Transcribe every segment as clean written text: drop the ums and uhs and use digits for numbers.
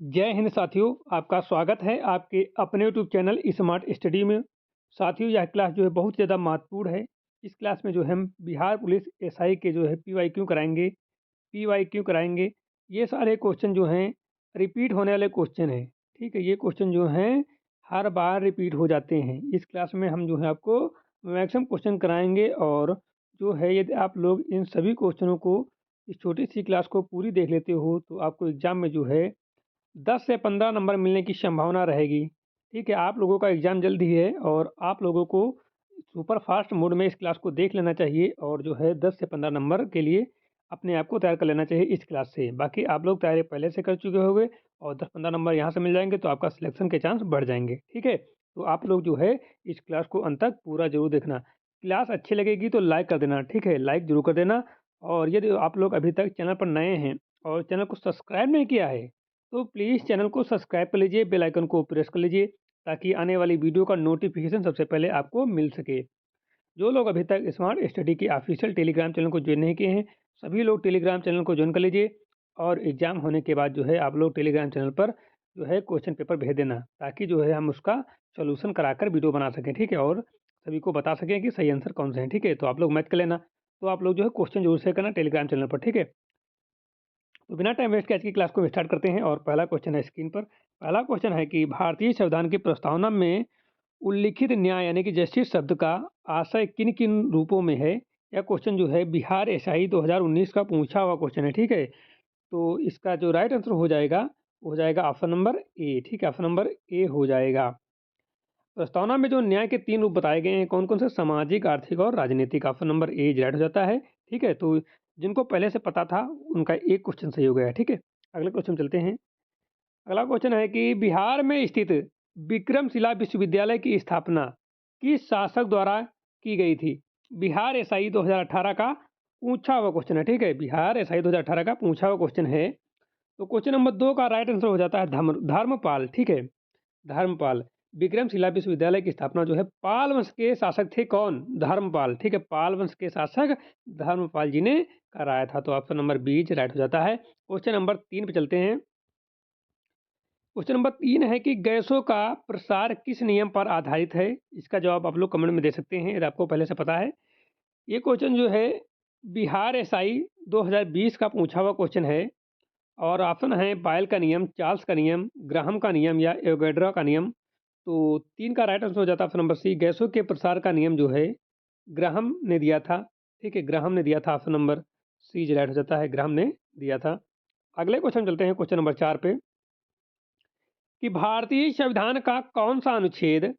जय हिंद साथियों, आपका स्वागत है आपके अपने यूट्यूब चैनल स्मार्ट स्टडी में। साथियों, यह क्लास जो है बहुत ज़्यादा महत्वपूर्ण है। इस क्लास में जो है हम बिहार पुलिस एसआई के जो है पीवाईक्यू कराएंगे, पीवाईक्यू कराएंगे। ये सारे क्वेश्चन जो हैं रिपीट होने वाले क्वेश्चन हैं। ठीक है, ये क्वेश्चन जो हैं हर बार रिपीट हो जाते हैं। इस क्लास में हम जो है आपको मैक्सिमम क्वेश्चन कराएंगे और जो है यदि आप लोग इन सभी क्वेश्चनों को इस छोटी सी क्लास को पूरी देख लेते हो तो आपको एग्जाम में जो है 10 से 15 नंबर मिलने की संभावना रहेगी। ठीक है, आप लोगों का एग्ज़ाम जल्द ही है और आप लोगों को सुपर फास्ट मोड में इस क्लास को देख लेना चाहिए और जो है 10 से 15 नंबर के लिए अपने आप को तैयार कर लेना चाहिए इस क्लास से। बाकी आप लोग तैयारी पहले से कर चुके होंगे और 10-15 नंबर यहाँ से मिल जाएँगे तो आपका सिलेक्शन के चांस बढ़ जाएँगे। ठीक है? तो आप लोग जो है इस क्लास को अंत तक पूरा ज़रूर देखना। क्लास अच्छी लगेगी तो लाइक कर देना, ठीक है? लाइक ज़रूर कर देना और यदि आप लोग अभी तक चैनल पर नए हैं और चैनल को सब्सक्राइब नहीं किया है तो प्लीज़ चैनल को सब्सक्राइब कर लीजिए, बेल आइकन को प्रेस कर लीजिए ताकि आने वाली वीडियो का नोटिफिकेशन सबसे पहले आपको मिल सके। जो लोग अभी तक स्मार्ट स्टडी की ऑफिशियल टेलीग्राम चैनल को ज्वाइन नहीं किए हैं, सभी लोग टेलीग्राम चैनल को ज्वाइन कर लीजिए और एग्ज़ाम होने के बाद जो है आप लोग टेलीग्राम चैनल पर जो है क्वेश्चन पेपर भेज देना ताकि जो है हम उसका सॉल्यूशन कराकर वीडियो बना सकें, ठीक है? और सभी को बता सकें कि सही आंसर कौन से हैं, ठीक है? तो आप लोग मैच कर लेना। तो आप लोग जो है क्वेश्चन ज़रूर से करना टेलीग्राम चैनल पर, ठीक है? तो बिना टाइम वेस्ट के आज की क्लास को स्टार्ट करते हैं और पहला क्वेश्चन है स्क्रीन पर। पहला क्वेश्चन है कि भारतीय संविधान की प्रस्तावना में उल्लिखित न्याय यानी कि जस्टिस शब्द का आशय किन किन रूपों में है। यह क्वेश्चन जो है बिहार एसआई 2019 का पूछा हुआ क्वेश्चन है, ठीक है? तो इसका जो राइट आंसर हो जाएगा वो हो जाएगा ऑप्शन नंबर ए, ठीक है? ऑप्शन नंबर ए हो जाएगा। प्रस्तावना में जो न्याय के 3 रूप बताए गए हैं कौन-कौन से? सामाजिक, आर्थिक और राजनीतिक। ऑप्शन नंबर ए राइट हो जाता है, ठीक है? तो जिनको पहले से पता था उनका एक क्वेश्चन सही हो गया है, ठीक है? अगले क्वेश्चन चलते हैं। अगला क्वेश्चन है कि बिहार में स्थित विक्रमशिला विश्वविद्यालय की स्थापना किस शासक द्वारा की गई थी? बिहार एसआई 2018 का पूछा हुआ क्वेश्चन है, ठीक है? बिहार एसआई 2018 का पूछा हुआ क्वेश्चन है। तो क्वेश्चन नंबर 2 का राइट आंसर हो जाता है धर्मपाल, ठीक है? धर्मपाल। विक्रमशिला विश्वविद्यालय की स्थापना जो है पाल वंश के शासक थे कौन? धर्मपाल, ठीक है? पाल वंश के शासक धर्मपाल जी ने कराया था। तो ऑप्शन नंबर बी राइट हो जाता है। क्वेश्चन नंबर 3 पे चलते हैं। क्वेश्चन नंबर 3 है कि गैसों का प्रसार किस नियम पर आधारित है? इसका जवाब आप लोग कमेंट में दे सकते हैं यदि आपको पहले से पता है। ये क्वेश्चन जो है बिहार एसआई 2020 का पूछा हुआ क्वेश्चन है और ऑप्शन है बायल का नियम, चार्ल्स का नियम, ग्राहम का नियम या एवोगैड्रो का नियम। तो 3 का राइट आंसर हो जाता है ऑप्शन नंबर सी, गैसों के प्रसार का नियम जो है ग्राहम ने दिया था, ठीक है? ग्राहम ने दिया था। ऑप्शन नंबर सी राइट हो जाता है, ग्राहम ने दिया था। अगले क्वेश्चन चलते हैं क्वेश्चन नंबर 4 पे कि भारतीय संविधान का कौन-सा अनुच्छेद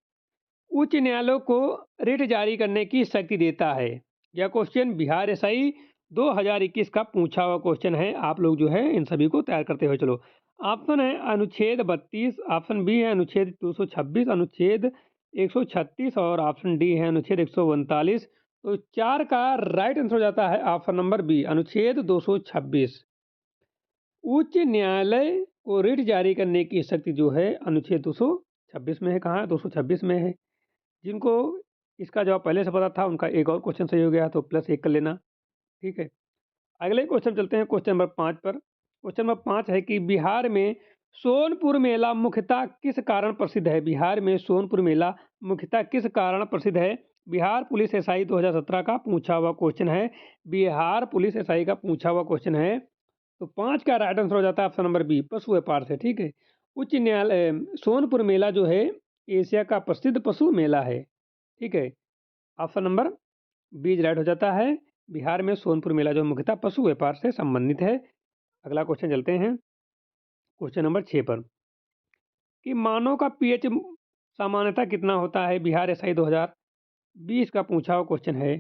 उच्च न्यायालयों को रिट जारी करने की शक्ति देता है? यह क्वेश्चन बिहार एसआई 2021 का पूछा हुआ क्वेश्चन है। आप लोग जो है इन सभी को तैयार करते हुए चलो। ऑप्शन है अनुच्छेद 32, ऑप्शन बी है अनुच्छेद 226, अनुच्छेद 136 और ऑप्शन डी है अनुच्छेद 139। तो 4 का राइट आंसर हो जाता है ऑप्शन नंबर बी, अनुच्छेद 226। उच्च न्यायालय को रिट जारी करने की शक्ति जो है अनुच्छेद 226 में है। कहाँ है? 226 में है। जिनको इसका जवाब पहले से पता था उनका एक और क्वेश्चन सही हो गया तो प्लस 1 कर लेना, ठीक है? अगले क्वेश्चन चलते हैं क्वेश्चन नंबर 5 पर। क्वेश्चन नंबर 5 है कि बिहार में सोनपुर मेला मुख्यतः किस कारण प्रसिद्ध है? बिहार में सोनपुर मेला मुख्यतः किस कारण प्रसिद्ध है? बिहार पुलिस एसआई 2017 का पूछा हुआ क्वेश्चन है। बिहार पुलिस एसआई का पूछा हुआ क्वेश्चन है। तो 5 का राइट आंसर हो जाता है ऑप्शन नंबर बी, पशु व्यापार से, ठीक है? उच्च न्यायालय सोनपुर मेला जो है एशिया का प्रसिद्ध पशु मेला है, ठीक है? ऑप्शन नंबर बी राइट हो जाता है। बिहार में सोनपुर मेला जो मुख्यतः पशु व्यापार से संबंधित है। अगला क्वेश्चन चलते हैं क्वेश्चन नंबर 6 पर कि मानव का पीएच सामान्यतः कितना होता है? बिहार एसआई 2020 का पूछा हुआ क्वेश्चन है,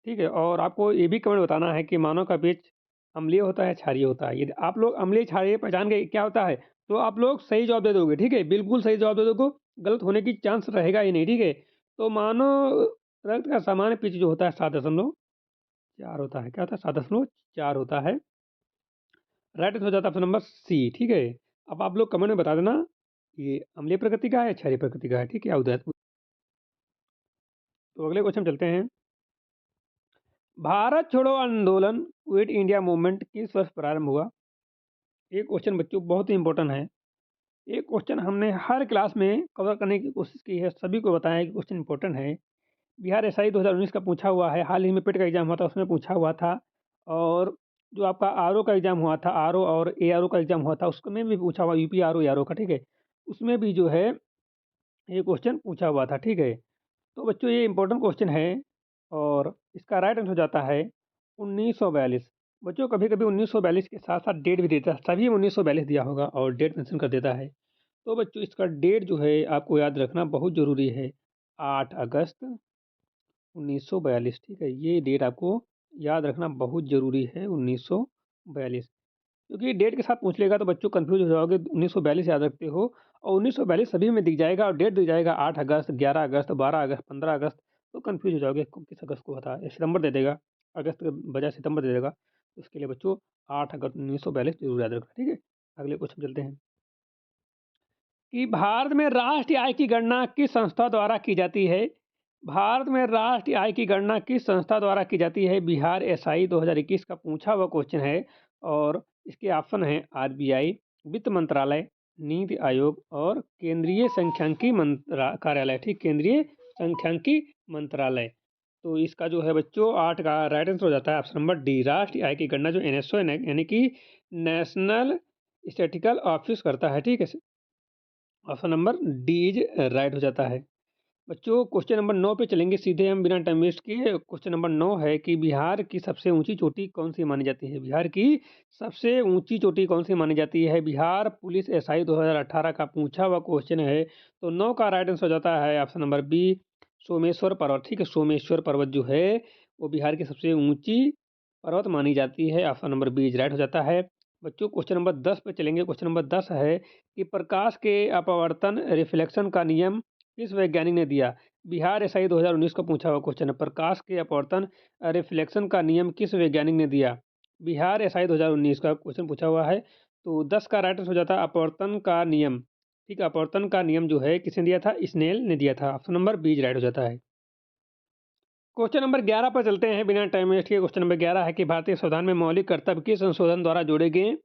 ठीक है? और आपको ये भी कमेंट बताना है कि मानव का पीएच अम्लीय होता है, क्षारीय होता है। यदि आप लोग अम्लीय क्षारीय पहचान गए क्या होता है तो आप लोग सही जवाब दे दोगे, ठीक है? बिल्कुल सही जवाब दे दोगे, गलत होने की चांस रहेगा ही नहीं, ठीक है? तो मानव रक्त का सामान्य पीएच जो होता है 7.4 होता है। क्या होता है? 7.4 होता है। राइट आंसर हो जाता है ऑप्शन नंबर सी, ठीक है? अब आप लोग कमेंट में बता देना ये अम्लीय प्रकृति का है, क्षारीय प्रकृति का है, ठीक है? या उदय। तो अगले क्वेश्चन चलते हैं। भारत छोड़ो आंदोलन क्विट इंडिया मूवमेंट किस वर्ष प्रारंभ हुआ? एक क्वेश्चन बच्चों बहुत ही इम्पोर्टेंट है। ये क्वेश्चन हमने हर क्लास में कवर करने की कोशिश की है, सभी को बताया है कि क्वेश्चन इम्पोर्टेंट है। बिहार एसआई 2019 का पूछा हुआ है, हाल ही में पेट का एग्ज़ाम हुआ था, उसमें पूछा हुआ था। और जो आपका आरओ का एग्ज़ाम हुआ था, आरओ और एआरओ का एग्ज़ाम हुआ था, उसमें भी पूछा हुआ यूपी आरओ, एआरओ का, ठीक है? उसमें भी जो है ये क्वेश्चन पूछा हुआ था, ठीक है? तो बच्चों ये इम्पोर्टेंट क्वेश्चन है और इसका राइट आंसर हो जाता है 1942। बच्चों कभी-कभी 1942 के साथ-साथ डेट भी देता है, सभी में 1942 दिया होगा और डेट मेंशन कर देता है। तो बच्चों इसका डेट जो है आपको याद रखना बहुत ज़रूरी है, 8 अगस्त 1942, ठीक है? ये डेट आपको याद रखना बहुत ज़रूरी है, 1942। क्योंकि डेट के साथ पूछ लेगा तो बच्चों कन्फ्यूज़ हो जाओगे, 1942 याद रखते हो और 1942 सभी में दिख जाएगा और डेट दिख जाएगा 8 अगस्त, 11 अगस्त, 12 अगस्त, 15 अगस्त, तो कन्फ्यूज़ हो जाओगे किस अगस्त को था। या सितंबर दे देगा, अगस्त के बजाय सितंबर दे देगा। तो उसके लिए बच्चों 8 अगस्त 1942 ज़रूर याद रखना, ठीक है? अगले क्वेश्चन चलते हैं कि भारत में राष्ट्रीय आय की गणना किस संस्था द्वारा की जाती है? भारत में राष्ट्रीय आय की गणना किस संस्था द्वारा की जाती है? बिहार एसआई 2021 का पूछा हुआ क्वेश्चन है और इसके ऑप्शन हैं आरबीआई, वित्त मंत्रालय, नीति आयोग और केंद्रीय सांख्यिकी कार्यालय, ठीक, केंद्रीय सांख्यिकी मंत्रालय। तो इसका जो है बच्चों 8 का राइट आंसर हो जाता है ऑप्शन नंबर डी। राष्ट्रीय आय की गणना जो एनएसओ यानी कि नेशनल स्टैटिस्टिकल ऑफिस करता है, ठीक है? Option number D is right हो जाता है। बच्चों क्वेश्चन नंबर 9 पे चलेंगे सीधे हम बिना टाइम वेस्ट किए। क्वेश्चन नंबर 9 है कि बिहार की सबसे ऊंची चोटी कौन सी मानी जाती है? बिहार की सबसे ऊंची चोटी कौन सी मानी जाती है? बिहार पुलिस एसआई 2018 का पूछा हुआ क्वेश्चन है। तो 9 का राइट आंसर हो जाता है ऑप्शन नंबर बी, सोमेश्वर पर्वत, ठीक है? सोमेश्वर पर्वत जो है वो बिहार की सबसे ऊंची पर्वत मानी जाती है। Option number B is right हो जाता है। बच्चों क्वेश्चन नंबर 10 पे चलेंगे। क्वेश्चन नंबर 10 है कि प्रकाश के अपवर्तन रिफ्लेक्शन का नियम किस वैज्ञानिक ने दिया? बिहार एसआई 2019 का पूछा हुआ क्वेश्चन है, प्रकाश के अपवर्तन रिफ्लेक्शन का नियम किस वैज्ञानिक ने दिया? बिहार एसआई 2019 का क्वेश्चन पूछा हुआ है। तो 10 का राइट आंसर हो जाता है अपवर्तन का नियम, ठीक है? अपवर्तन का नियम जो है किसने दिया था? स्नेल ने दिया था। ऑप्शन नंबर बी राइट हो जाता है। क्वेश्चन नंबर 11 पर चलते हैं बिना टाइम वेस्ट किए। क्वेश्चन नंबर 11 है कि भारतीय संविधान में मौलिक कर्तव्य किस संशोधन द्वारा जोड़े गए?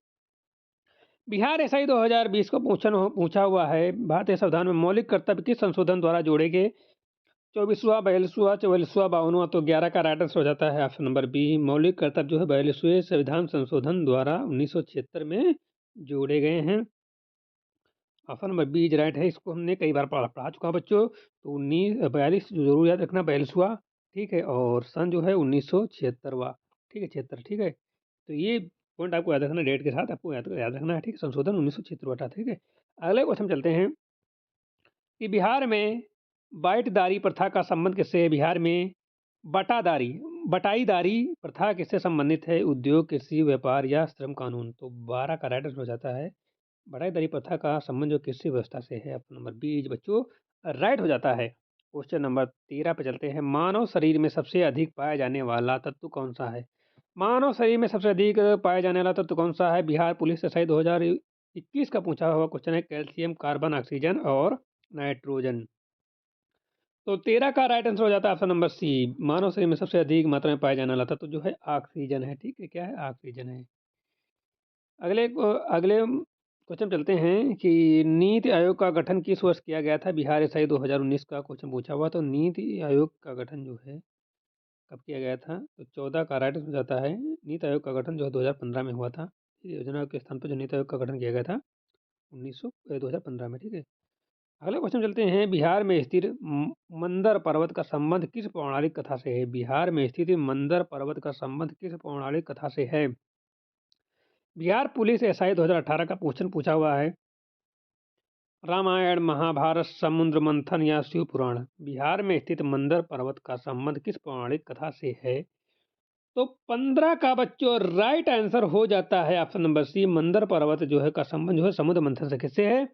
बिहार एसआई 2020 को पूछा हुआ है, भारतीय संविधान में मौलिक कर्तव्य किस संशोधन द्वारा जोड़े गए? 24वां, 42वां, 44वां, 52वां। तो 11 का राइट आंसर हो जाता है ऑप्शन नंबर बी। मौलिक कर्तव्य जो है 42वें संविधान संशोधन द्वारा 1976 में जोड़े गए हैं। Option number B is right है। इसको हमने कई बार पढ़ा चुका बच्चों। तो 42 जरूर याद रखना, 42वां, ठीक है? और सन जो है 1976वां, ठीक है? 76, ठीक है? तो ये पॉइंट आपको याद रखना, डेट के साथ आपको याद रखना है, ठीक है? संशोधन 1976 था, ठीक है? अगले क्वेश्चन चलते हैं कि बिहार में बाइटदारी प्रथा का संबंध किससे है? बिहार में बटादारी बटाईदारी प्रथा किससे संबंधित है? उद्योग, कृषि, व्यापार या श्रम कानून। तो 12 का राइट आंसर हो जाता है। बटाईदारी प्रथा का संबंध जो कृषि व्यवस्था से है, ऑप्शन नंबर बी बच्चों राइट हो जाता है। क्वेश्चन नंबर 13 पे चलते हैं। मानव शरीर में सबसे अधिक पाया जाने वाला तत्व कौन सा है? मानव शरीर में सबसे अधिक पाया जाने वाला तत्व कौन सा है? बिहार पुलिस एसआई 2021 का पूछा हुआ क्वेश्चन है। कैल्शियम, कार्बन, ऑक्सीजन और नाइट्रोजन। तो 13 का राइट आंसर हो जाता है ऑप्शन नंबर सी। मानव शरीर में सबसे अधिक मात्रा में पाया जाने वाला तत्व जो है ऑक्सीजन है, ठीक है? क्या है? ऑक्सीजन है। अगले क्वेश्चन चलते हैं कि नीति आयोग का गठन किस वर्ष किया गया था? बिहार एसआई 2019 का क्वेश्चन पूछा हुआ। तो नीति आयोग का गठन जो है कब किया गया था? तो 14 का राइट हो जाता है। नीति आयोग का गठन जो है 2015 में हुआ था। इस योजना के स्थान पर जो नीति आयोग का गठन किया गया था 2015 में, ठीक है? अगला क्वेश्चन चलते हैं। बिहार में स्थित मंदर पर्वत का संबंध किस पौराणिक कथा से है? बिहार में स्थित मंदर पर्वत का संबंध किस पौराणिक कथा से है? बिहार पुलिस एसआई 2018 का क्वेश्चन पूछा हुआ है। रामायण, महाभारत, समुद्र मंथन या शिव पुराण। बिहार में स्थित मंदर पर्वत का संबंध किस पौराणिक कथा से है? तो 15 का बच्चों राइट आंसर हो जाता है ऑप्शन नंबर सी। मंदर पर्वत जो है का संबंध जो है समुद्र मंथन से किससे है?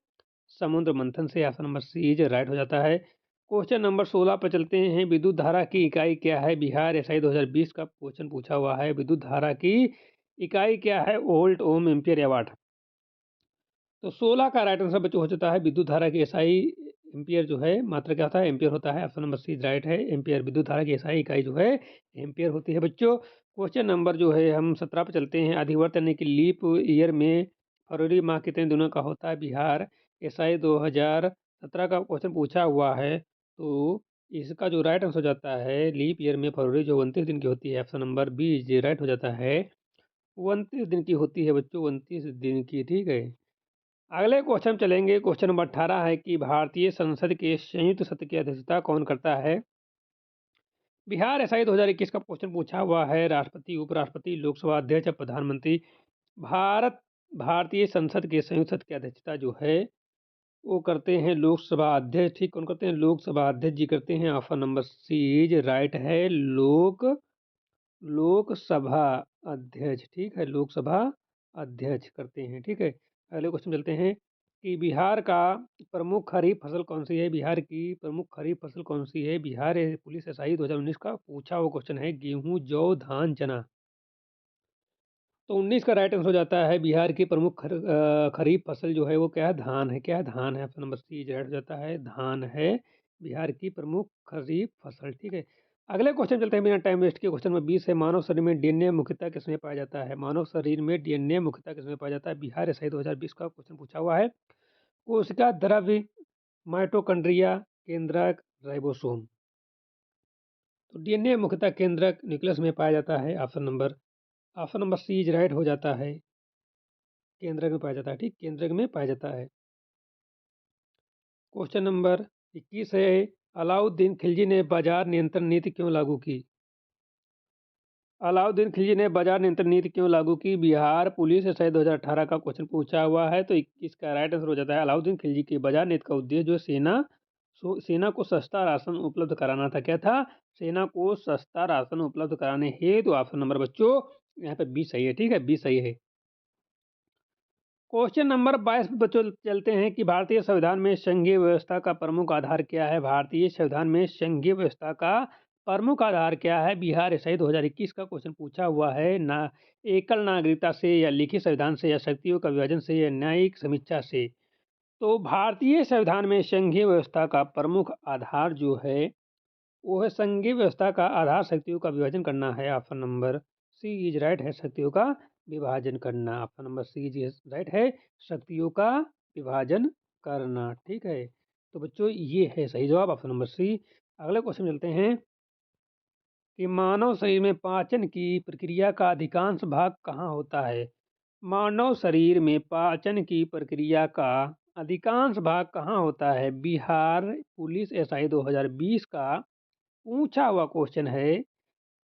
समुद्र मंथन से। Option number C is right हो जाता है। क्वेश्चन नंबर 16 पर चलते हैं। विद्युत धारा की इकाई क्या है? बिहार एसआई 2020 का क्वेश्चन पूछा हुआ है। विद्युत धारा की इकाई क्या है? वोल्ट, ओम, एम्पियर या वाट। तो 16 का राइट आंसर बच्चों हो जाता है विद्युत धारा की एसआई एम्पियर जो है मात्रा क्या होता है? एम्पियर होता है। ऑप्शन नंबर सी राइट है। एम्पियर विद्युत धारा की एसआई इकाई जो है एम्पियर होती है बच्चों। क्वेश्चन नंबर जो है हम 17 पे चलते हैं। अधिवर्त यानी कि लीप ईयर में फरवरी माह कितने दिनों का होता है? बिहार एसआई 2017 का क्वेश्चन पूछा हुआ है, तो इसका जो राइट आंसर हो जाता है लीप ईयर में फरवरी जो 29 दिन की होती है, ऑप्शन नंबर बी जी राइट हो जाता है। 29 दिन की होती है बच्चों, 29 दिन की, ठीक है। अगले क्वेश्चन चलेंगे, क्वेश्चन नंबर 18 है कि भारतीय संसद के संयुक्त सत्र की अध्यक्षता कौन करता है? बिहार एसआई 2021 का क्वेश्चन पूछा हुआ है। राष्ट्रपति, उपराष्ट्रपति, लोकसभा अध्यक्ष या प्रधानमंत्री। भारतीय संसद के संयुक्त सत्र की अध्यक्षता जो है वो करते हैं लोकसभा अध्यक्ष। ठीक, कौन करते हैं? लोकसभा अध्यक्ष जी करते हैं। Option number C is right है, लोकसभा अध्यक्ष। ठीक है, लोकसभा अध्यक्ष करते हैं। ठीक है, अगले क्वेश्चन चलते हैं कि बिहार का प्रमुख खरीफ फसल कौन सी है? बिहार की प्रमुख खरीफ फसल कौन सी है? बिहार पुलिस एसआई 2019 का पूछा हुआ क्वेश्चन है। गेहूं, जौ, धान, चना। तो 19 का राइट आंसर हो जाता है बिहार की प्रमुख खरीफ फसल जो है वो क्या है? धान है। क्या है? धान है। ऑप्शन नंबर सी राइट हो जाता है, धान है बिहार की प्रमुख खरीफ फसल। ठीक है, अगले क्वेश्चन चलते हैं बिना टाइम वेस्ट के। क्वेश्चन नंबर 20 है, मानव शरीर में डीएनए मुख्यतः किसमें पाया जाता है? मानव शरीर में डीएनए मुख्यतः किसमें पाया जाता है? बिहार एसआई 2020 का क्वेश्चन पूछा हुआ है। कोशिका द्रव्य, माइटोकॉन्ड्रिया, केंद्रक, राइबोसोम। तो डीएनए मुख्यतः केंद्रक न्यूक्लियस में पाया जाता है। Option number C is right हो जाता है, केंद्रक में पाया जाता है। ठीक, केंद्रक में पाया जाता है। क्वेश्चन नंबर 21 है, अलाउद्दीन खिलजी ने बाजार नियंत्रण नीति क्यों लागू की? अलाउद्दीन खिलजी ने बाजार नियंत्रण नीति क्यों लागू की? बिहार पुलिस एसआई 2018 का क्वेश्चन पूछा हुआ है। तो 21 का राइट आंसर हो जाता है, अलाउद्दीन खिलजी की बाजार नीति का उद्देश्य जो सेना को सस्ता राशन उपलब्ध कराना था। क्या था? सेना को सस्ता राशन उपलब्ध कराने हेतु। ऑप्शन नंबर बच्चों यहाँ पे बी सही है। ठीक है, बी सही है। क्वेश्चन नंबर 22 पे बच्चों चलते हैं कि भारतीय संविधान में संघीय व्यवस्था का प्रमुख आधार क्या है? भारतीय संविधान में संघीय व्यवस्था का प्रमुख आधार क्या है? बिहार एसआई 2021 का क्वेश्चन पूछा हुआ है। ना एकल नागरिकता से, या लिखित संविधान से, या शक्तियों का विभाजन से, या न्यायिक समीक्षा से। तो भारतीय संविधान में संघीय व्यवस्था का प्रमुख आधार जो है वो है, संघीय व्यवस्था का आधार शक्तियों का विभाजन करना है। Option number C is right है, शक्तियों का विभाजन करना। Option number C is right है, शक्तियों का विभाजन करना। ठीक है, तो बच्चों ये है सही जवाब, ऑप्शन नंबर सी। अगले क्वेश्चन चलते हैं कि मानव शरीर में पाचन की प्रक्रिया का अधिकांश भाग कहाँ होता है? मानव शरीर में पाचन की प्रक्रिया का अधिकांश भाग कहाँ होता है? बिहार पुलिस एसआई 2020 का पूछा हुआ क्वेश्चन है।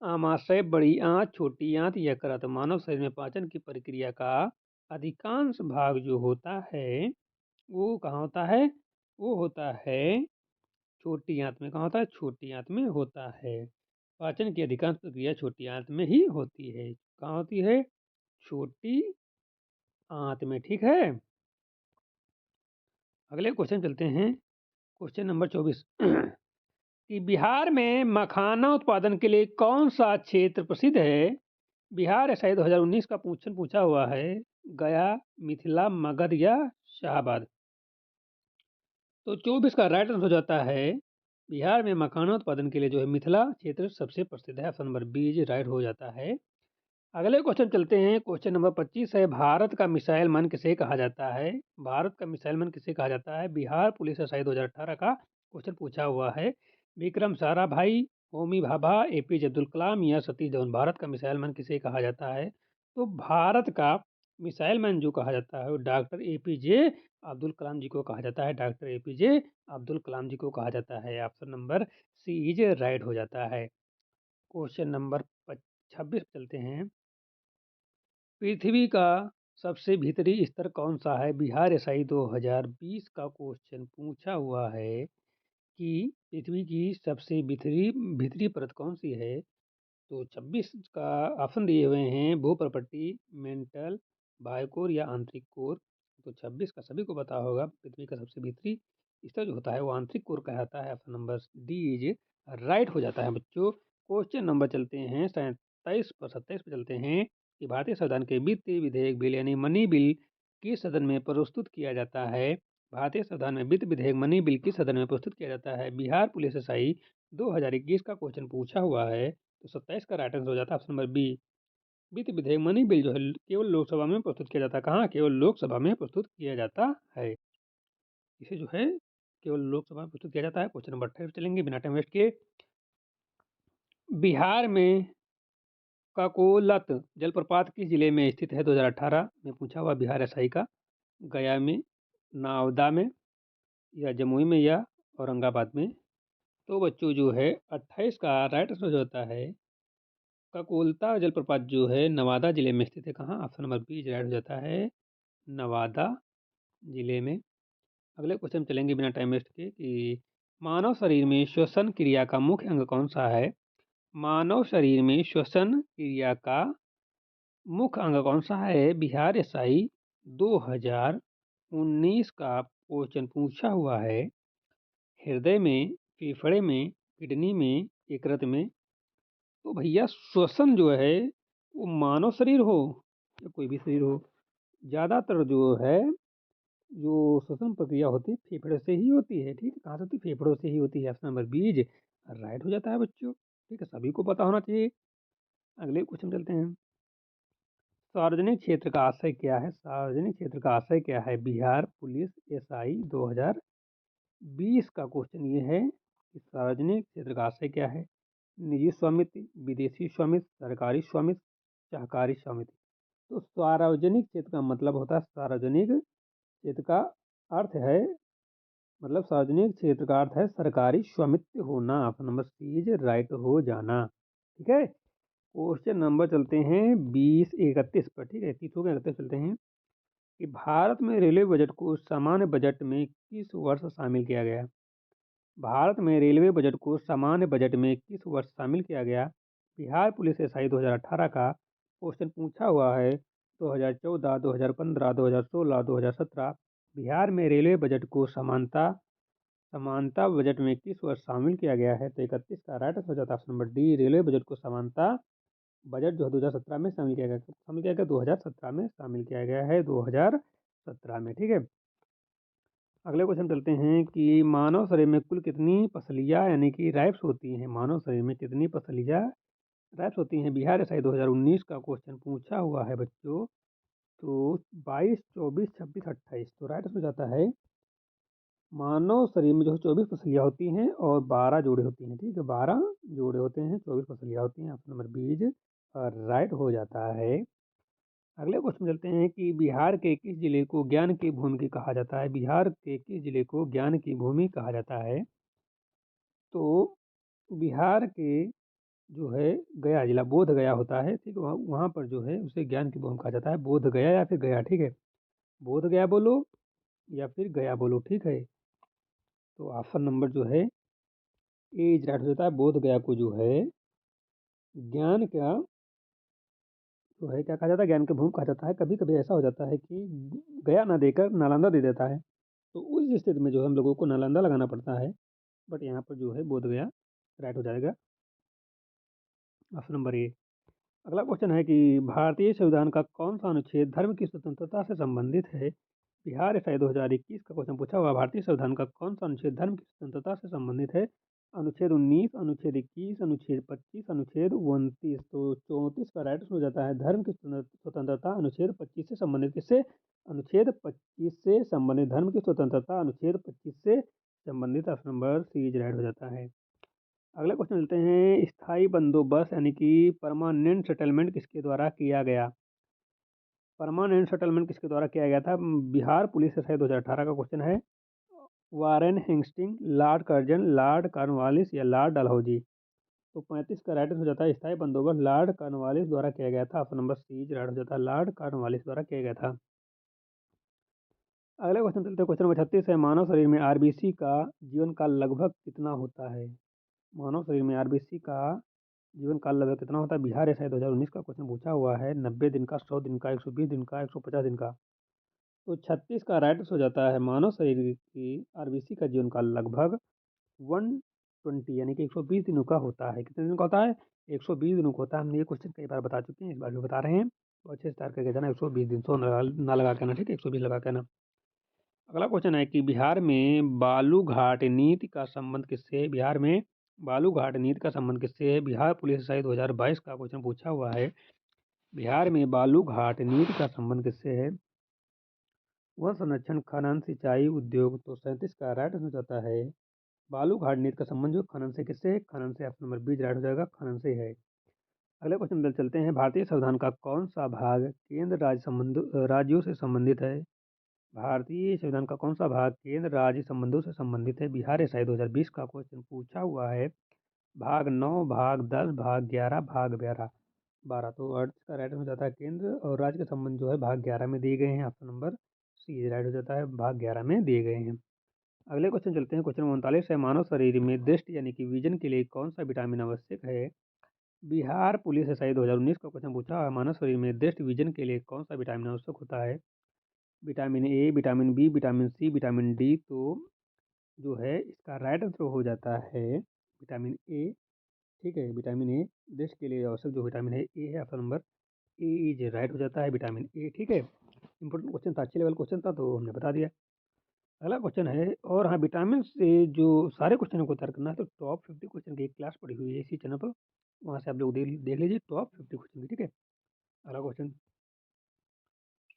आमाशय, बड़ी आंत, छोटी आंत, यकृत। मानव शरीर में पाचन की प्रक्रिया का अधिकांश भाग जो होता है वो कहाँ होता है? वो होता है छोटी आंत में। कहाँ होता है? छोटी आंत में होता है। पाचन की अधिकांश प्रक्रिया छोटी आंत में ही होती है। कहाँ होती है? छोटी आंत में। ठीक है, अगले क्वेश्चन चलते हैं, क्वेश्चन नंबर 24 कि बिहार में मखाना उत्पादन के लिए कौन सा क्षेत्र प्रसिद्ध है? बिहार एसआई 2019 का क्वेश्चन पूछा हुआ है। गया, मिथिला, मगध या शाहाबाद। तो 24 का राइट आंसर हो जाता है, बिहार में मखाना उत्पादन के लिए जो है मिथिला क्षेत्र सबसे प्रसिद्ध है। ऑप्शन नंबर बी राइट हो जाता है। अगले क्वेश्चन चलते हैं, क्वेश्चन नंबर 25 है, भारत का मिसाइल मैन किसे कहा जाता है? भारत का मिसाइल मैन किसे कहा जाता है? बिहार पुलिस एसआई 2018 का क्वेश्चन पूछा हुआ है। विक्रम साराभाई, होमी भाभा, एपीजे अब्दुल कलाम या सतीश धवन। भारत का मिसाइल मैन किसे कहा जाता है? तो भारत का मिसाइल मैन जो कहा जाता है वो डॉक्टर एपीजे अब्दुल कलाम जी को कहा जाता है। डॉक्टर एपीजे अब्दुल कलाम जी को कहा जाता है। Option number C is right हो जाता है। क्वेश्चन नंबर 26 चलते हैं, पृथ्वी का सबसे भीतरी स्तर कौन सा है? बिहार एसआई 2020 का क्वेश्चन पूछा हुआ है कि पृथ्वी की सबसे भीतरी भीतरी परत कौन सी है? तो 26 का ऑप्शन दिए हुए हैं, भूप्रपट्टी, मेंटल, बायोकोर या आंतरिक कोर। तो 26 का सभी को पता होगा, पृथ्वी का सबसे भीतरी स्तर जो होता है वो आंतरिक कोर कहलाता है। Option number D is right हो जाता है बच्चों। क्वेश्चन नंबर चलते हैं 27 पर 27 पर चलते हैं कि भारतीय संविधान के वित्तीय विधेयक बिल यानी मनी बिल किस सदन में प्रस्तुत किया जाता है? भारतीय संविधान में वित्त विधेयक मनी बिल किस सदन में प्रस्तुत किया जाता है? बिहार पुलिस एसआई 2021 का क्वेश्चन पूछा हुआ है। तो 27 का राइट आंसर हो जाता है ऑप्शन नंबर बी, वित्त विधेयक मनी बिल जो है केवल लोकसभा में प्रस्तुत किया जाता है। कहाँ? केवल लोकसभा में प्रस्तुत किया जाता है। इसे जो है केवल लोकसभा में प्रस्तुत किया जाता है। क्वेश्चन नंबर 28 चलेंगे बिना टाइम वेस्ट किए। बिहार में काकोलत जलप्रपात किस जिले में स्थित है? 2018 में पूछा हुआ बिहार एसआई का। गया में, नावदा में, या जमुई में, या औरंगाबाद में। तो बच्चों जो है 28 का राइट आंसर जो होता है काकोलता जलप्रपात जो है नवादा जिले में स्थित है। कहाँ? ऑप्शन नंबर बी राइट हो जाता है नवादा जिले में। अगले क्वेश्चन चलेंगे बिना टाइम वेस्ट के कि मानव शरीर में श्वसन क्रिया का मुख्य अंग कौन सा है? मानव शरीर में श्वसन क्रिया का मुख्य अंग कौन सा है? बिहार एसआई 2019 का क्वेश्चन पूछा हुआ है। हृदय में, फेफड़े में, किडनी में, यकृत में। तो भैया श्वसन जो है वो मानव शरीर हो या कोई भी शरीर हो, ज़्यादातर जो है जो श्वसन प्रक्रिया होती है फेफड़े से ही होती है। ठीक है, कहाँ से होती है? फेफड़ों से ही होती है। ऑप्शन नंबर बीज राइट हो जाता है बच्चों। ठीक है, सभी को पता होना चाहिए। अगले क्वेश्चन चलते हैं। सार्वजनिक क्षेत्र का आशय क्या है? सार्वजनिक क्षेत्र का आशय क्या है? बिहार पुलिस एसआई 2020 का क्वेश्चन ये है कि सार्वजनिक क्षेत्र का आशय क्या है? निजी स्वामित्व, विदेशी स्वामित्व, सरकारी स्वामित्व, सहकारी स्वामित्व। तो सार्वजनिक क्षेत्र का मतलब होता है सार्वजनिक क्षेत्र का अर्थ है मतलब सार्वजनिक क्षेत्र का अर्थ है सरकारी स्वामित्व होना। Option number C is right हो जाना। ठीक है, क्वेश्चन नंबर चलते हैं 20-31 पर। ठीक है, 30 हो गए, 31 चलते हैं कि भारत में रेलवे बजट को सामान्य बजट में किस वर्ष शामिल किया गया? भारत में रेलवे बजट को सामान्य बजट में किस वर्ष शामिल किया गया? बिहार पुलिस एसआई 2018 का क्वेश्चन पूछा हुआ है। 2014, 2015, 2016, 2017। बिहार में रेलवे बजट को समानता बजट में किस वर्ष शामिल किया गया है? तो 31 का राइट आंसर हो जाता है option number D. Railway budget को समानता बजट जो है 2017 में शामिल किया गया। 2017 में शामिल किया गया है, 2017 में। ठीक है, अगले क्वेश्चन चलते हैं कि मानव शरीर में कुल कितनी पसलियाँ यानी कि रैप्स होती हैं? मानव शरीर में कितनी पसलियाँ रैप्स होती हैं? बिहार एसआई 2019 का क्वेश्चन पूछा हुआ है बच्चों। तो 22, 24, 26, 28। तो राइट आंसर हो जाता है मानव शरीर में जो है 24 पसलियाँ होती हैं और 12 जोड़े होती हैं। ठीक है, 12 जोड़े होते हैं, 24 पसलियाँ होती हैं। ऑप्शन नंबर बीज राइट हो जाता है। अगले क्वेश्चन चलते हैं कि बिहार के किस जिले को ज्ञान की भूमि कहा जाता है? बिहार के किस जिले को ज्ञान की भूमि कहा जाता है? तो बिहार के जो है गया जिला, बोध गया होता है। ठीक है, वहाँ पर जो है उसे ज्ञान की भूमि कहा जाता है। बोध गया या फिर गया। ठीक है, बोध गया बोलो या फिर गया बोलो। ठीक है, तो ऑप्शन नंबर जो है ए इज राइट हो जाता है। बोध गया को जो है ज्ञान का जो है क्या कहा जाता है? ज्ञान की भूमि कहा जाता है। कभी कभी ऐसा हो जाता है कि गया ना देकर नालंदा दे देता है, तो उस स्थिति में जो है हम लोगों को नालंदा लगाना पड़ता है। बट यहाँ पर जो है बोध गया राइट हो जाएगा, ऑप्शन नंबर ए। अगला क्वेश्चन है कि भारतीय संविधान का कौन सा अनुच्छेद धर्म की स्वतंत्रता से संबंधित है? बिहार एसआई 2021 का क्वेश्चन पूछा हुआ। भारतीय संविधान का कौन सा अनुच्छेद धर्म की स्वतंत्रता से संबंधित है? अनुच्छेद 19, अनुच्छेद 21, अनुच्छेद 25, अनुच्छेद 29। तो 34 का राइट हो जाता है धर्म की स्वतंत्रता अनुच्छेद 25 से संबंधित। किससे? अनुच्छेद 25 से संबंधित धर्म की स्वतंत्रता अनुच्छेद 25 से संबंधित। Option number C is right हो जाता है। अगले क्वेश्चन मिलते हैं स्थायी बंदोबस्त यानी कि परमानेंट सेटलमेंट किसके द्वारा किया गया? परमानेंट सेटलमेंट किसके द्वारा किया गया था? बिहार पुलिस एसआई 2018 का क्वेश्चन है। Warren Hastings, Lord Curzon, Lord Cornwallis, या लॉर्ड डलहौजी। तो 35 का राइट हो जाता है स्थायी बंदोबस्त लॉर्ड कॉर्नवालिस द्वारा किया गया था। ऑप्शन नंबर सी राइट हो जाता है लॉर्ड कॉर्नवालिस द्वारा किया गया था। अगले क्वेश्चन चलते हैं, क्वेश्चन नंबर 36 है मानव शरीर में आरबीसी का जीवन काल लगभग कितना होता है? मानव शरीर में आरबीसी का जीवन काल लगभग कितना होता है? बिहार एसआई 2019 का क्वेश्चन पूछा हुआ है। 90 दिन का, 100 दिन का, 120 दिन का, 150 दिन का। तो 36 का राइट हो जाता है मानव शरीर की आरबीसी का जीवन काल लगभग 120 यानी कि 120 दिनों का होता है। कितने दिन का होता है? 120 दिनों का होता है। हमने ये क्वेश्चन कई बार बता चुके हैं, इस बार भी बता रहे हैं। तो अच्छे से तैयार करके जाना। 120 दिन, 100 ना लगा के ना। ठीक है, 120 लगा के ना। अगला क्वेश्चन है कि बिहार में बालू घाट नीति का संबंध किससे है? बिहार में बालू घाट नीति का संबंध किससे है? बिहार पुलिस एसआई 2022 का क्वेश्चन पूछा हुआ है। बिहार में बालू घाट नीति का संबंध किससे है? वन संरक्षण, खनन, सिंचाई, उद्योग। तो 37 का राइट आंसर हो जाता है बालू घाट नीति का संबंध जो खनन से किससे है? खनन से। ऑप्शन नंबर बी राइट हो जाएगा, खनन से है। अगले क्वेश्चन में चलते हैं। भारतीय संविधान का कौन सा भाग केंद्र राज्यों से संबंधित है? भारतीय संविधान का कौन सा भाग केंद्र राज्य संबंधों से संबंधित है? बिहार एसआई 2020 का क्वेश्चन पूछा हुआ है। भाग 9, भाग 10, भाग 11, भाग 12। तो अर्थ का राइट हो जाता है केंद्र और राज्य के संबंध जो है भाग 11 में दिए गए हैं। ऑप्शन नंबर सी राइट हो जाता है, भाग 11 में दिए गए हैं। अगले क्वेश्चन चलते हैं। क्वेश्चन 39 है। मानव शरीर में दृष्टि यानी कि विजन के लिए कौन सा विटामिन आवश्यक है? बिहार पुलिस एसआई 2019 का क्वेश्चन पूछा है। मानव शरीर में दृष्टि विजन के लिए कौन सा विटामिन आवश्यक होता है? Vitamin A, vitamin B, vitamin C, vitamin D. तो जो है इसका राइट आंसर हो जाता है विटामिन ए। ठीक है, विटामिन ए दृष्टि के लिए आवश्यक जो विटामिन है ए है। Option number A is right हो जाता है, विटामिन ए। ठीक है, इंपॉर्टेंट क्वेश्चन था, अच्छे लेवल क्वेश्चन था तो हमने बता दिया। अगला क्वेश्चन है। और हाँ, विटामिन से जो सारे क्वेश्चनों को तैयार करना है तो टॉप 50 क्वेश्चन की एक क्लास पड़ी हुई है इसी चैनल पर, वहाँ से आप लोग देख लीजिए टॉप 50 क्वेश्चन की। ठीक है, अगला क्वेश्चन।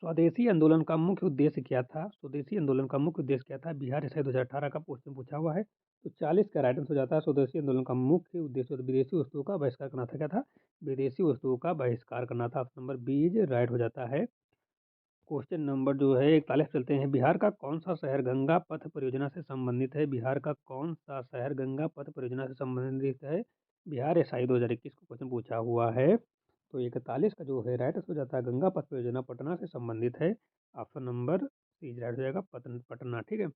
स्वदेशी आंदोलन का मुख्य उद्देश्य क्या था? स्वदेशी आंदोलन का मुख्य उद्देश्य क्या था? बिहार एसआई 2018 का क्वेश्चन पूछा हुआ है। तो 40 का राइट आंसर हो जाता है स्वदेशी आंदोलन का मुख्य उद्देश्य विदेशी वस्तुओं का बहिष्कार करना था। क्या था? विदेशी वस्तुओं का बहिष्कार करना था। ऑप्शन नंबर बी राइट हो जाता है। क्वेश्चन नंबर जो है 41 चलते हैं। बिहार का कौन सा शहर गंगा पथ परियोजना से संबंधित है? बिहार का कौन सा शहर गंगा पथ परियोजना से संबंधित है? बिहार एसआई 2021 को क्वेश्चन पूछा हुआ है। तो 41 का जो है राइट आंसर हो जाता है गंगा पथ परियोजना पटना से संबंधित है। ऑप्शन नंबर सी राइट हो जाएगा, पटना। ठीक है,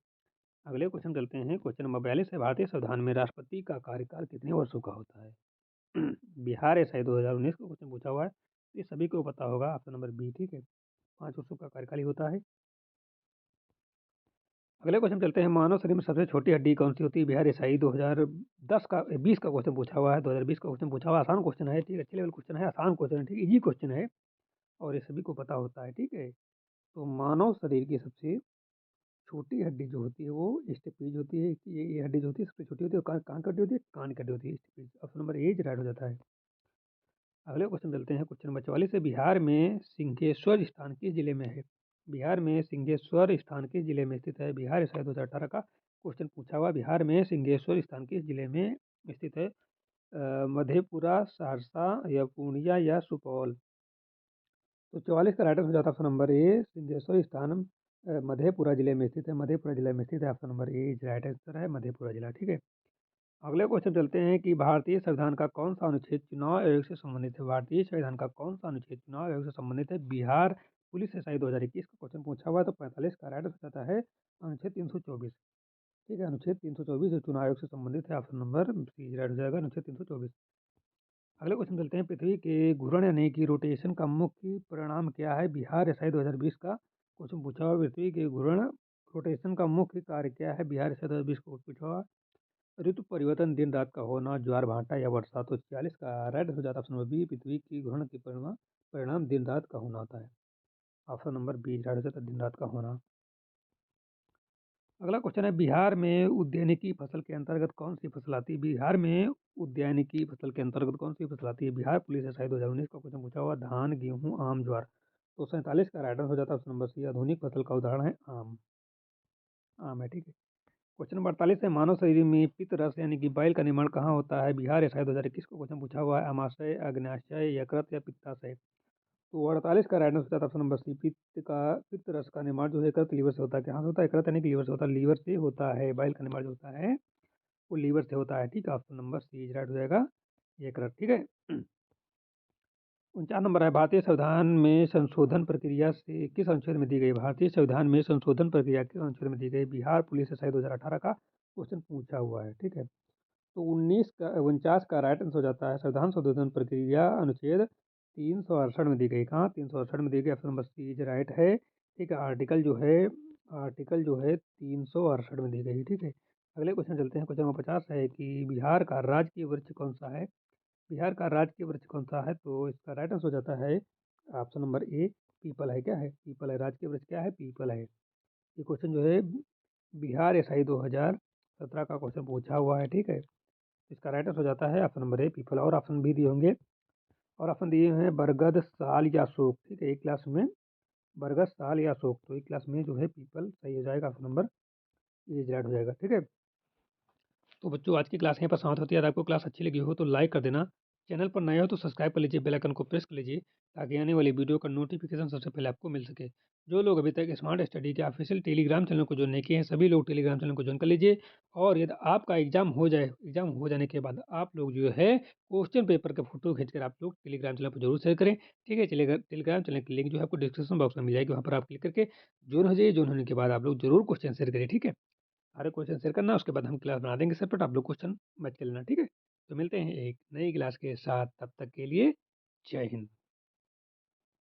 अगले क्वेश्चन चलते हैं। क्वेश्चन नंबर 42 है। भारतीय संविधान में राष्ट्रपति का कार्यकाल कितने वर्षों का होता है? बिहार एसआई 2019 को क्वेश्चन पूछा हुआ है, ये सभी को पता होगा। Option number B. ठीक है, 5 वर्षों का कार्यकाल ही होता है। अगले क्वेश्चन चलते हैं। मानव शरीर में सबसे छोटी हड्डी कौन सी होती है? बिहार एसआई 2010 का 20 का क्वेश्चन पूछा हुआ है। 2020 का क्वेश्चन पूछा हुआ है। आसान क्वेश्चन है, ठीक है, अच्छे लेवल क्वेश्चन है, आसान क्वेश्चन है, ठीक, इजी क्वेश्चन है और ये सभी को पता होता है। ठीक है, तो मानव शरीर की सबसे छोटी हड्डी जो होती है वो स्टेपीज होती है। ये हड्डी जो होती है सबसे छोटी होती है, कान की हड्डी होती है, कान की हड्डी होती है stapes. Option number A right हो जाता है। अगले क्वेश्चन चलते हैं। क्वेश्चन नंबर 44 है। बिहार में सिंहेश्वर स्थान किस जिले में है? बिहार में सिंहेश्वर स्थान किस जिले में स्थित है? बिहार शायद 2018 का क्वेश्चन पूछा हुआ। बिहार में सिंहेश्वर स्थान किस जिले में स्थित है? मधेपुरा, सहरसा या पूर्णिया या सुपौल। तो 44 का राइट आंसर हो जाता है ऑप्शन नंबर ए, सिंहेश्वर स्थान मधेपुरा जिले में स्थित है। मधेपुरा जिले में स्थित है। Option number A right answer है, मधेपुरा जिला। ठीक है, अगले क्वेश्चन चलते हैं कि भारतीय संविधान का कौन सा अनुच्छेद चुनाव आयोग से संबंधित है? भारतीय संविधान का कौन सा अनुच्छेद चुनाव आयोग से संबंधित है? बिहार पुलिस एसआई 2021 का क्वेश्चन पूछा हुआ है। तो 45 का राइट हो जाता है अनुच्छेद 324। ठीक है, अनुच्छेद 324 जो चुनाव आयोग से संबंधित है। ऑप्शन नंबर सी राइट हो जाएगा, अनुच्छेद 324। अगले क्वेश्चन चलते हैं। पृथ्वी के घूर्णन यानी कि रोटेशन का मुख्य परिणाम क्या है? बिहार एसआई 2020 का क्वेश्चन पूछा हुआ। पृथ्वी के घूर्णन रोटेशन का मुख्य कार्य क्या है? बिहार एसआई 2020 को पूछा हुआ। ऋतु परिवर्तन, दिन रात का होना, ज्वार भाटा या वर्षा। तो 40 का राइट हो जाता है ऑप्शन नंबर बी, पृथ्वी की घूर्णन के परिणाम दिन रात का होना होता है। ऑप्शन नंबर बी राइट हो जाता है, दिन रात का होना। अगला क्वेश्चन है। बिहार में उद्यानिकी फसल के अंतर्गत कौन सी फसल आती है? बिहार में उद्यानिकी फसल के अंतर्गत कौन सी फसल आती है? बिहार पुलिस एसआई 2019 का क्वेश्चन पूछा हुआ। धान, गेहूँ, आम, ज्वार। तो 47 का राइट हो जाता है ऑप्शन नंबर सी, आधुनिक फसल का उदाहरण है आम। आम है। ठीक है, क्वेश्चन नंबर 48 है। मानव शरीर में पित्त रस यानी कि बाइल का निर्माण कहाँ होता है? बिहार एसआई 2021 को क्वेश्चन पूछा हुआ है। अमाशय, अग्न्याशय, यकृत या पित्ताशय। तो 48 का right answer option number C, पित्त रस का निर्माण जो है यकृत लीवर से होता है। कहाँ से होता है? यकृत यानी कि लीवर से होता है, लीवर से होता है। बाइल का निर्माण जो होता है वो लीवर से होता है। ठीक है, ऑप्शन नंबर सी राइट हो जाएगा, यकृत। ठीक है, 49 नंबर है। भारतीय संविधान में संशोधन प्रक्रिया से किस अनुच्छेद में दी गई? भारतीय संविधान में संशोधन प्रक्रिया किस अनुच्छेद में दी गई? बिहार पुलिस एसआई 2018 का क्वेश्चन पूछा हुआ है। ठीक है, तो 49 का राइट आंसर हो जाता है संविधान संशोधन प्रक्रिया अनुच्छेद 368 में दी गई। कहाँ? 368 में दी गई। ऑप्शन नंबर सी राइट है। ठीक है, आर्टिकल जो है 368 में दी गई। ठीक है, अगले क्वेश्चन चलते हैं। क्वेश्चन नंबर 50 है कि बिहार का राजकीय वृक्ष कौन सा है? बिहार का राजकीय वृक्ष कौन सा है? तो इसका राइट आंसर हो जाता है ऑप्शन नंबर ए, पीपल है। क्या है? पीपल है। राजकीय वृक्ष क्या है? पीपल है। ये क्वेश्चन जो है बिहार एसआई 2017 का क्वेश्चन पूछा हुआ है। ठीक है, इसका राइट आंसर हो जाता है ऑप्शन नंबर ए, पीपल। और ऑप्शन भी दिए होंगे और ऑप्शन दिए हुए हैं बरगद, साल या अशोक। ठीक है, एक क्लास में बरगद, साल या अशोक, तो एक क्लास में जो है पीपल सही हो जाएगा, option number A is right हो जाएगा। ठीक है, तो बच्चों आज की क्लास यहीं पर समाप्त होती है। अगर आपको क्लास अच्छी लगी हो तो लाइक कर देना, चैनल पर नए हो तो सब्सक्राइब कर लीजिए, बेल आइकन को प्रेस कर लीजिए ताकि आने वाली वीडियो का नोटिफिकेशन सबसे पहले आपको मिल सके। जो लोग अभी तक स्मार्ट स्टडी के ऑफिशियल टेलीग्राम चैनल को ज्वाइन नहीं किए हैं, सभी लोग टेलीग्राम चैनल को ज्वाइन कर लीजिए। और यदि आपका एग्जाम हो जाने के बाद आप लोग जो है क्वेश्चन पेपर का फोटो खींचकर आप लोग टेलीग्राम चैनल पर जरूर शेयर करें। ठीक है, चलिएगा, टेलीग्राम चैनल की लिंक जो है आपको डिस्क्रिप्शन बॉक्स में मिल जाएगी, वहाँ पर आप क्लिक करके ज्वाइन हो जाइए। ज्वाइन होने के बाद आप लोग जरूर क्वेश्चन शेयर करिए। ठीक है, सारे क्वेश्चन शेयर करना, उसके बाद हम क्लास बना देंगे सेपरेट, आप लोग क्वेश्चन मैच कर लेना। ठीक है, तो मिलते हैं एक नई क्लास के साथ, तब तक के लिए जय हिंद।